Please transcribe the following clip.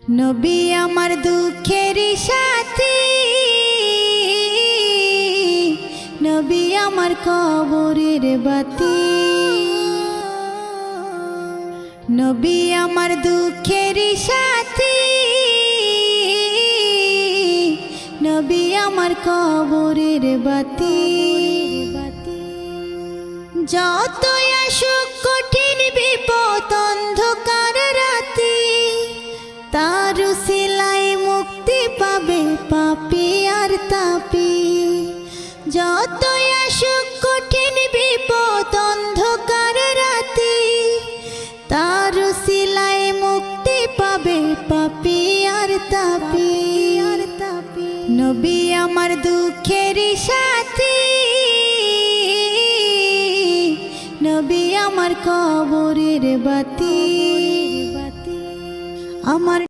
নবী আমার দুঃখের সাথী, নবী আমার কবরের বাতি। নবী আমার দুঃখের সাথী, নবী আমার কবরের বাতি। যতই আসুক কঠিন বিপদ অন্ধকার রাতি, তার উসিলায় মুক্তি পাবে পাপী আর তাপী। যতই আসুক কঠিন বিপদ অন্ধকার রাতি, তার উসিলায় মুক্তি পাবে পাপী আর তাপী। নবী আমার দুঃখের সাথী, নবী আমার কবরের বাতি। আমার